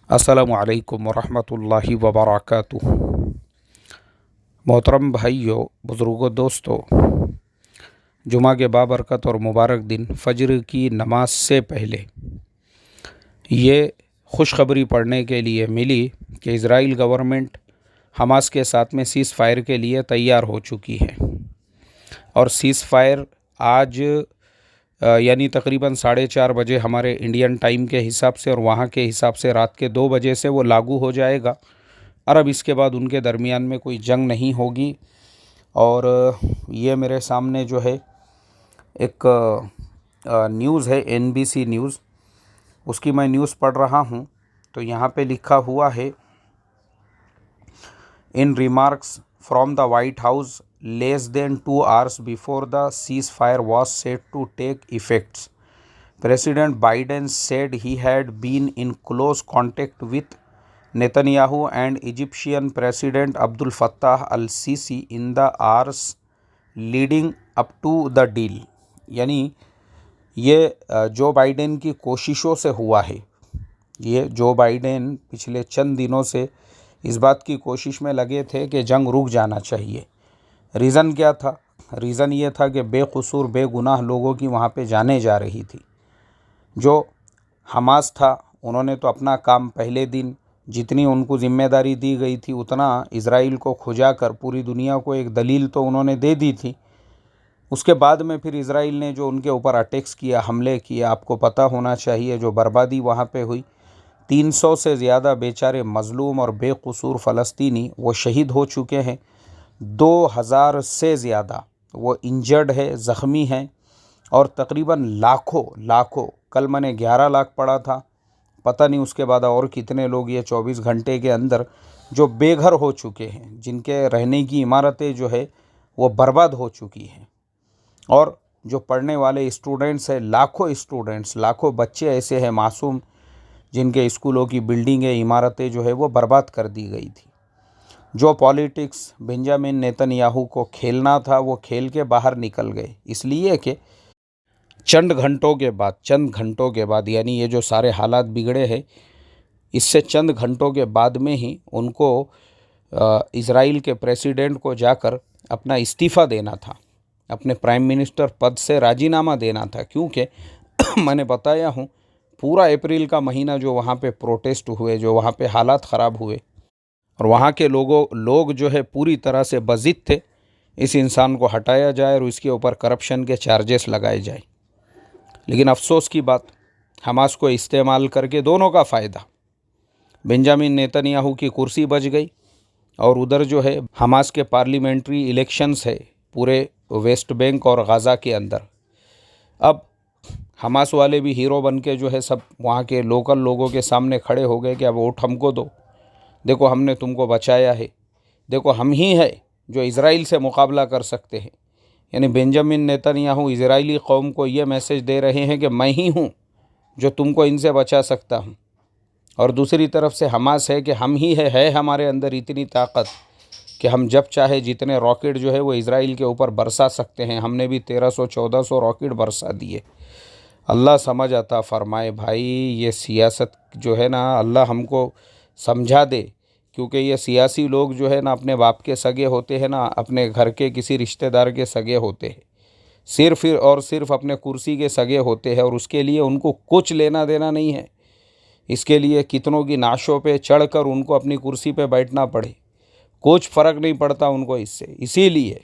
अस्सलामु अलैकुम वरहमतुल्लाहि वबरकातुहू। मोहतरम भाइयों, बुज़ुर्गों, दोस्तों, जुमा के बाबरकत और मुबारक दिन फ़जर की नमाज से पहले ये खुशखबरी पढ़ने के लिए मिली कि इज़राइल गवर्नमेंट हमास के साथ में सीज़ फायर के लिए तैयार हो चुकी है। और सीज़ फायर आज यानी तकरीबन 4:30 बजे हमारे इंडियन टाइम के हिसाब से और वहाँ के हिसाब से रात के 2 बजे से वो लागू हो जाएगा। और अब इसके बाद उनके दरमियान में कोई जंग नहीं होगी। और ये मेरे सामने जो है एक न्यूज़ है, NBC न्यूज़, उसकी मैं न्यूज़ पढ़ रहा हूँ। तो यहाँ पे लिखा हुआ है, in remarks from the White House less than 2 hours before the ceasefire was set to take effect, President Biden said he had been in close contact with Netanyahu and Egyptian President Abdul Fattah al-Sisi in the hours leading up to the deal। यानी ये Joe Biden की कोशिशों से हुआ है। ये Joe Biden पिछले चंद दिनों से इस बात की कोशिश में लगे थे कि जंग रुक जाना चाहिए। रीज़न क्या था? रीज़न ये था कि बेकसूर बेगुनाह लोगों की वहाँ पे जाने जा रही थी। जो हमास था उन्होंने तो अपना काम पहले दिन जितनी उनको जिम्मेदारी दी गई थी उतना इज़राइल को खुजा कर पूरी दुनिया को एक दलील तो उन्होंने दे दी थी। उसके बाद में फिर इज़राइल ने जो उनके ऊपर अटैक्स किया, हमले किए, आपको पता होना चाहिए जो बर्बादी वहाँ पे हुई। 300 से ज़्यादा बेचारे मज़लूम और बेकसूर फ़लस्तीनी वो शहीद हो चुके हैं। 2000 से ज़्यादा वो इंजर्ड है, ज़ख्मी हैं। और तकरीबन लाखों कल मैंने 11 लाख पढ़ा था, पता नहीं उसके बाद और कितने लोग ये 24 घंटे के अंदर जो बेघर हो चुके हैं, जिनके रहने की इमारतें जो है वो बर्बाद हो चुकी हैं। और जो पढ़ने वाले स्टूडेंट्स हैं, लाखों बच्चे ऐसे हैं मासूम, जिनके स्कूलों की बिल्डिंगें, इमारतें जो है वो बर्बाद कर दी गई थी। जो पॉलिटिक्स बेंजामिन नेतन्याहू को खेलना था वो खेल के बाहर निकल गए, इसलिए कि चंद घंटों के बाद यानी ये जो सारे हालात बिगड़े हैं, इससे चंद घंटों के बाद में ही उनको इज़राइल के प्रेसिडेंट को जाकर अपना इस्तीफ़ा देना था, अपने प्राइम मिनिस्टर पद से राजीनामा देना था। क्योंकि मैंने बताया हूँ, पूरा अप्रैल का महीना जो वहाँ पे प्रोटेस्ट हुए, जो वहाँ पे हालात ख़राब हुए और वहाँ के लोग जो है पूरी तरह से बज़िद थे, इस इंसान को हटाया जाए और इसके ऊपर करप्शन के चार्जेस लगाए जाए। लेकिन अफसोस की बात, हमास को इस्तेमाल करके दोनों का फ़ायदा, बेंजामिन नेतन्याहू की कुर्सी बच गई और उधर जो है हमास के पार्लियामेंट्री इलेक्शंस है पूरे वेस्ट बैंक और गाज़ा के अंदर। अब हमास वाले भी हीरो बन के जो है सब वहाँ के लोकल लोगों के सामने खड़े हो गए कि अब वोट हमको दो, देखो हमने तुमको बचाया है, देखो हम ही है जो इज़राइल से मुकाबला कर सकते हैं। यानी बेंजामिन नेतन्याहू इज़राइली कौम को ये मैसेज दे रहे हैं कि मैं ही हूँ जो तुमको इनसे बचा सकता हूँ। और दूसरी तरफ से हमास है कि हम ही है हमारे अंदर इतनी ताकत कि हम जब चाहे जितने रॉकेट जो है वो इज़राइल के ऊपर बरसा सकते हैं। हमने भी 1300-1400 रॉकेट बरसा दिए। अल्लाह समझ आता फ़रमाए भाई, ये सियासत जो है ना, अल्लाह हमको समझा दे। क्योंकि ये सियासी लोग जो है ना अपने बाप के सगे होते हैं ना, अपने घर के किसी रिश्तेदार के सगे होते हैं, सिर्फ और सिर्फ अपने कुर्सी के सगे होते हैं। और उसके लिए उनको कुछ लेना देना नहीं है। इसके लिए कितनों की नाशों पे चढ़कर उनको अपनी कुर्सी पे बैठना पड़े, कुछ फ़र्क नहीं पड़ता उनको इससे। इसीलिए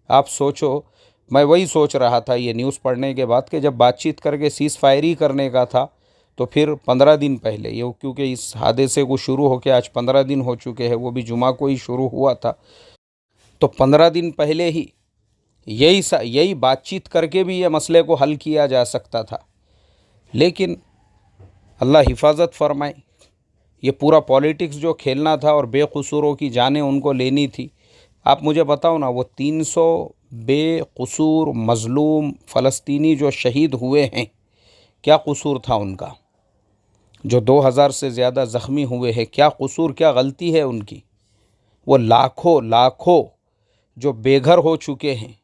आप सोचो, मैं वही सोच रहा था ये न्यूज़ पढ़ने के बाद कि जब बातचीत करके सीज़ फायर ही करने का था तो फिर 15 दिन पहले, ये क्योंकि इस हादसे को शुरू होकर आज 15 दिन हो चुके हैं, वो भी जुमा को ही शुरू हुआ था, तो 15 दिन पहले ही यही बातचीत करके भी ये मसले को हल किया जा सकता था। लेकिन अल्लाह हिफाजत फरमाए, ये पूरा पॉलिटिक्स जो खेलना था और बेकसूरों की जानें उनको लेनी थी। आप मुझे बताओ ना, वो 300 बेकसूर मज़लूम फ़लस्तीनी जो शहीद हुए हैं, क्या कसूर था उनका? जो 2000 से ज़्यादा ज़ख्मी हुए हैं, क्या कसूर, क्या गलती है उनकी? वो लाखों जो बेघर हो चुके हैं,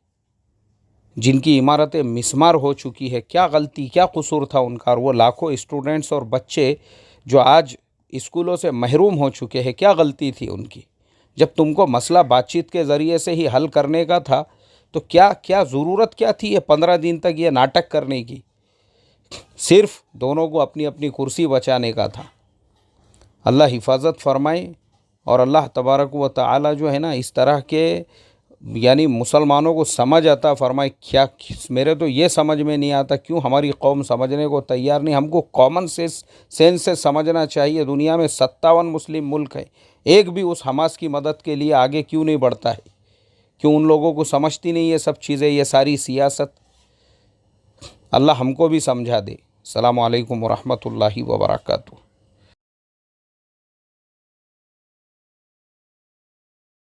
जिनकी इमारतें मिस्मार हो चुकी है, क्या गलती, क्या कसूर था उनका? और वो लाखों स्टूडेंट्स और बच्चे जो आज स्कूलों से महरूम हो चुके हैं। क्या गलती थी उनकी? जब तुमको मसला बातचीत के ज़रिए से ही हल करने का था तो क्या क्या ज़रूरत क्या थी ये 15 दिन तक ये नाटक करने की? सिर्फ दोनों को अपनी अपनी कुर्सी बचाने का था। अल्लाह हिफाजत फरमाए और अल्लाह तबारक व तआला जो है ना इस तरह के यानी मुसलमानों को समझ आता फरमाए। क्या मेरे तो ये समझ में नहीं आता क्यों हमारी कौम समझने को तैयार नहीं। हमको कॉमन सेंस से समझना चाहिए। दुनिया में 57 मुस्लिम मुल्क है, एक भी उस हमास की मदद के लिए आगे क्यों नहीं बढ़ता है? क्यों उन लोगों को समझती नहीं ये सब चीज़ें, ये सारी सियासत? अल्लाह हमको भी समझा दे। अस्सलामु अलैकुम व रहमतुल्लाहि व बरकातुहू।